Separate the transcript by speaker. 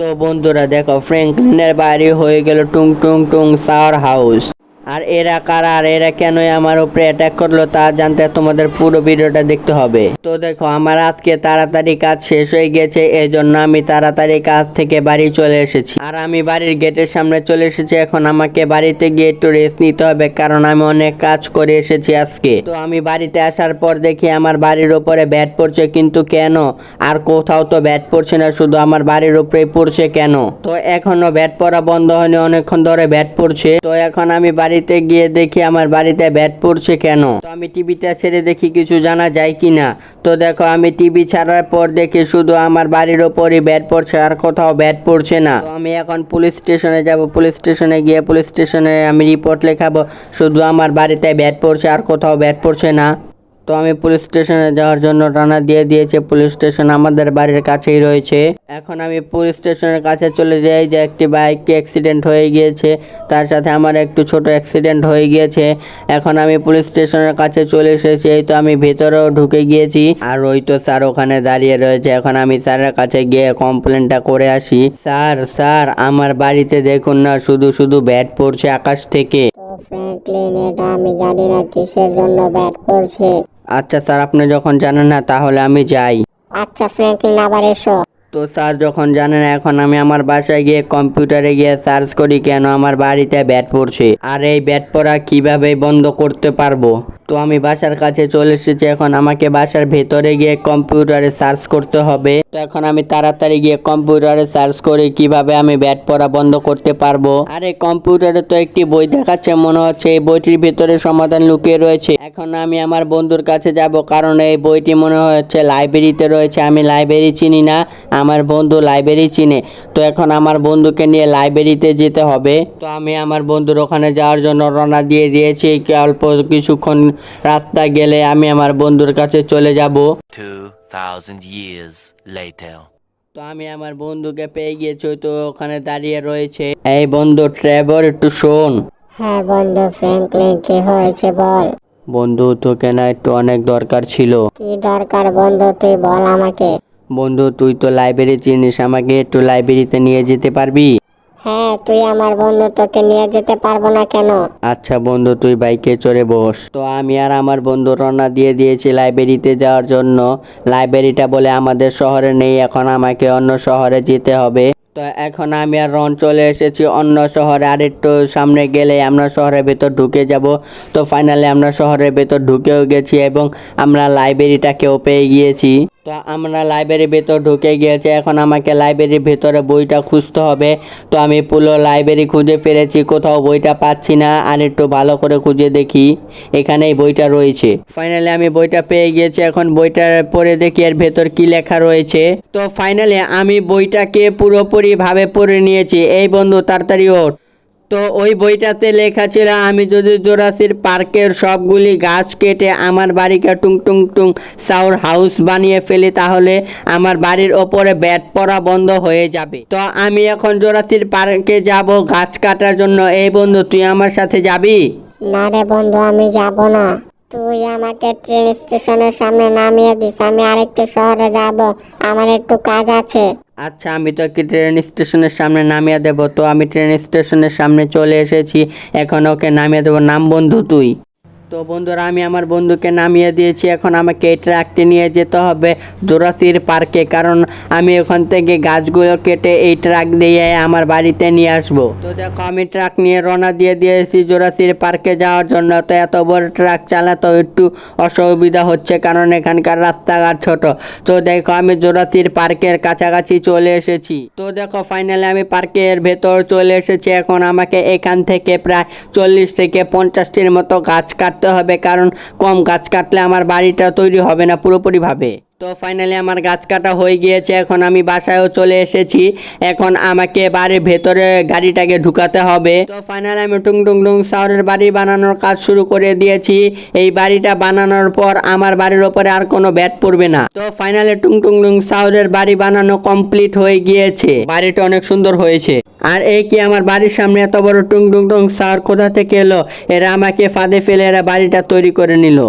Speaker 1: তো বন্ধুরা দেখো, ফ্র্যাঙ্কলিনের বাড়ি হয়ে গেল টুং টুং টুং সাওয়ার হাউস। আর এরা কারা, আর এরা কেনই আমার উপরে অ্যাটাক করলো তা জানতে তোমাদের পুরো ভিডিওটা দেখতে হবে। তো দেখো, আমার আজকে তাড়াতাড়ি কাজ শেষ হয়ে গেছে, এই জন্য আমি তাড়াতাড়ি কাজ থেকে বাড়ি চলে এসেছি। আর আমি বাড়ির গেটের সামনে চলে এসেছি। এখন আমাকে বাড়িতে গিয়ে একটু রেস্ট নিতে হবে, কারণ আমি অনেক কাজ করে এসেছি আজকে। তো আমি বাড়িতে আসার পর দেখি আমার বাড়ির উপরে ব্যাট পড়ছে, কিন্তু কেন? আর কোথাও তো ব্যাট পড়ছে না, শুধু আমার বাড়ির উপরেই পড়ছে কেন? তো এখনো ব্যাট পড়া বন্ধ হয়নি, অনেকক্ষণ ধরে ব্যাট পড়ছে। তো এখন আমি বাড়িতে গিয়ে দেখি আমার বাড়িতে ব্যাট পড়ছে কেন। তো আমি টিভিটা ছেড়ে দেখি কিছু জানা যায় কিনা। তো দেখো, আমি টিভি ছাড়ার পর দেখি শুধু আমার বাড়ির ওপরই ব্যাট পড়ছে, আর কোথাও ব্যাট পড়ছে না। তো আমি এখন পুলিশ স্টেশনে যাব। পুলিশ স্টেশনে গিয়ে পুলিশ স্টেশনে আমি রিপোর্ট লেখাবো, শুধু আমার বাড়িতে ব্যাট পড়ছে আর কোথাও ব্যাট পড়ছে না। তো আমি পুলিশ স্টেশনে যাওয়ার জন্য রানা দিয়ে দিয়েছে। পুলিশ স্টেশন আমাদের বাড়ির কাছেই রয়েছে। এখন আমি পুলিশ স্টেশনের কাছে চলে যাই যে একটি বাইক অ্যাক্সিডেন্ট হয়ে গিয়েছে, তার সাথে আমার একটু ছোট অ্যাক্সিডেন্ট হয়ে গিয়েছে। এখন আমি পুলিশ স্টেশনের কাছে চলে এসেছি, এই তো আমি ভেতরেও ঢুকে গিয়েছি। আর ওই তো স্যার ওখানে দাঁড়িয়ে রয়েছে। এখন আমি স্যারের কাছে গিয়ে কমপ্লেনটা করে আসি। স্যার স্যার, আমার বাড়িতে দেখুন না, শুধু শুধু ব্যাট পড়ছে আকাশ থেকে।
Speaker 2: তো ফ্র্যাঙ্কলিন, এটা আমি জানি না কিসের জন্য ব্যাট করছে।
Speaker 1: আচ্ছা স্যার, আপনি যখন জানেন না তাহলে আমি যাই।
Speaker 2: আচ্ছা ফ্র্যাঙ্কলিন, আবার এসো।
Speaker 1: তো স্যার যখন জানেন, এখন আমি আমার বাসায় গিয়ে কম্পিউটারে গিয়ে সার্চ করি কেন আমার বাড়িতে ব্যাট পড়ছে, আর এই ব্যাট পড়া কিভাবে বন্ধ করতে পারবো। তো আমি বাসার কাছে চলে এসেছি। এখন আমাকে বাসার ভেতরে গিয়ে কম্পিউটারে সার্চ করতে হবে। তো এখন আমি তাড়াতাড়ি গিয়ে কম্পিউটারে সার্চ করি কিভাবে আমি ব্যাট পড়া বন্ধ করতে পারবো। আর এই কম্পিউটারে তো একটি বই দেখাচ্ছে, মনে হচ্ছে এই বইটির ভিতরে সমাধান লুকিয়ে রয়েছে। এখন আমি আমার বন্ধুর কাছে যাব, কারণ এই বইটি মনে হচ্ছে লাইব্রেরিতে রয়েছে। আমি লাইব্রেরি চিনি না, আমার বন্ধু লাইব্রেরি চিনে। তো এখন আমার বন্ধুকে নিয়ে লাইব্রেরিতে যেতে হবে। তো আমি আমার বন্ধুর ওখানে যাওয়ার জন্য রওনা দিয়ে দিয়েছি। অল্প কিছুক্ষণ রাস্তা গেলে আমি আমার বন্ধুর কাছে চলে যাব।
Speaker 3: 2000 years later.
Speaker 1: তো আমি আমার বন্ধুকে পেয়ে গিয়েছি, তো ওখানে দাঁড়িয়ে রয়েছে। এই বন্ধু ট্রেভর, একটু শোন।
Speaker 2: হ্যাঁ বন্ধু ফ্র্যাঙ্কলিন, কি হয়েছে বল।
Speaker 1: বন্ধু, তোকে না একটু অনেক দরকার ছিল।
Speaker 2: কি দরকার বন্ধু, তুই বল আমাকে।
Speaker 1: বন্ধু, তুই তো লাইব্রেরি চিনিস, আমাকে একটু লাইব্রেরিতে নিয়ে যেতে পারবি?
Speaker 2: হ্যাঁ, তুই আমার বন্ধু, তোকে নিয়ে যেতে পারবো না কেন?
Speaker 1: আচ্ছা বন্ধু, তুই বাইকে চড়ে বস। তো আমি আর আমার বন্ধু রওনা দিয়ে দিয়েছি লাইব্রেরিতে যাওয়ার জন্য। লাইব্রেরিটা বলে আমাদের শহরে নেই, এখন আমাকে অন্য শহরে যেতে হবে। তো এখন আমি আর রন চলে এসেছি অন্য শহরে। আর একটু সামনে গেলে আমরা শহরের ভেতর ঢুকে যাব। তো ফাইনালি আমরা শহরের ভেতর ঢুকেও গেছি এবং আমরা লাইব্রেরিটাকেও পেয়ে গিয়েছি। তো আমরা লাইব্রেরির ভেতর ঢুকে গিয়েছি। এখন আমাকে লাইব্রেরির ভেতরে বইটা খুঁজতে হবে। তো আমি পুরো লাইব্রেরি খুঁজে ফেলেছি, কোথাও বইটা পাচ্ছি না। আর একটু ভালো করে খুঁজে দেখি, এখানেই বইটা রয়েছে। ফাইনালি আমি বইটা পেয়ে গিয়েছি। এখন বইটা পড়ে দেখি এর ভেতর কি লেখা রয়েছে। তো ফাইনালি আমি বইটাকে পুরোপুরিভাবে পড়ে নিয়েছি। এই বন্ধু, তাড়াতাড়ি ওঠ। তো ওই বইটাতে লেখা ছিল, আমি যদি জোরাসির পার্কের সবগুলি গাছ কেটে আমার বাড়িকে টুং টুং টুং সাউর হাউস বানিয়ে ফেলি, তাহলে আমার বাড়ির ওপরে ব্যাট পড়া বন্ধ হয়ে যাবে। তো আমি এখন জোরাসির পার্কে যাব গাছ কাটার জন্য। এই বন্ধু, তুই আমার সাথে যাবি?
Speaker 2: না রে বন্ধু, আমি যাব না। তুই আমাকে ট্রেন স্টেশনের সামনে নামিয়ে দিস, আমি আরেকটু শহরে যাব, আমার একটু কাজ আছে।
Speaker 1: আচ্ছা, আমি তোকে ট্রেন স্টেশনের সামনে নামিয়ে দেবো। তো আমি ট্রেন স্টেশনের সামনে চলে এসেছি, এখন ওকে নামিয়ে দেবো। নাম বন্ধু তুই। তো বন্ধুরা, আমি আমার বন্ধুকে নামিয়ে দিয়েছি। এখন আমাকে এই ট্রাকটি নিয়ে যেতে হবে জোরাসির পার্কে, কারণ আমি ওখান থেকে গাছগুলো কেটে এই ট্রাক দিয়ে আমার বাড়িতে নিয়ে আসবো। তো দেখো, আমি ট্রাক নিয়ে রওনা দিয়ে দিয়েছি জোরাসির পার্কে যাওয়ার জন্য। তো এত বড় ট্রাক চালাতেও একটু অসুবিধা হচ্ছে, কারণ এখানকার রাস্তাঘাট ছোট। তো দেখো, আমি জোরাসির পার্কের কাছাকাছি চলে এসেছি। তো দেখো, ফাইনালি আমি পার্কের ভেতর চলে এসেছি। এখন আমাকে এখান থেকে প্রায় 40 থেকে 50টির মতো গাছ কাটতে হবে, কারণ কম গাছ কাটলে আমার বাড়িটা তৈরি হবে না পুরোপুরিভাবে। তো ফাইনালি আমার গাছ কাটা হয়ে গিয়েছে। এখন আমি বাসায়ও চলে এসেছি। এখন আমাকে বাড়ির ভেতরে গাড়িটাকে ঢুকাতে হবে। তো ফাইনালি আমি টুং টুং টুং সাউরের বাড়ি বানানোর কাজ শুরু করে দিয়েছি। এই বাড়িটা বানানোর পর আমার বাড়ির ওপরে আর কোনো ব্যাট পড়বে না। তো ফাইনালি টুং টুং টুং সাউরের বাড়ি বানানো কমপ্লিট হয়ে গিয়েছে। বাড়িটা অনেক সুন্দর হয়েছে। আর এই কি, আমার বাড়ির সামনে এত বড় টুং টুং টুং সাউর কোথা থেকে এলো? এরা আমাকে ফাঁদে ফেলে এরা বাড়িটা তৈরি করে নিল।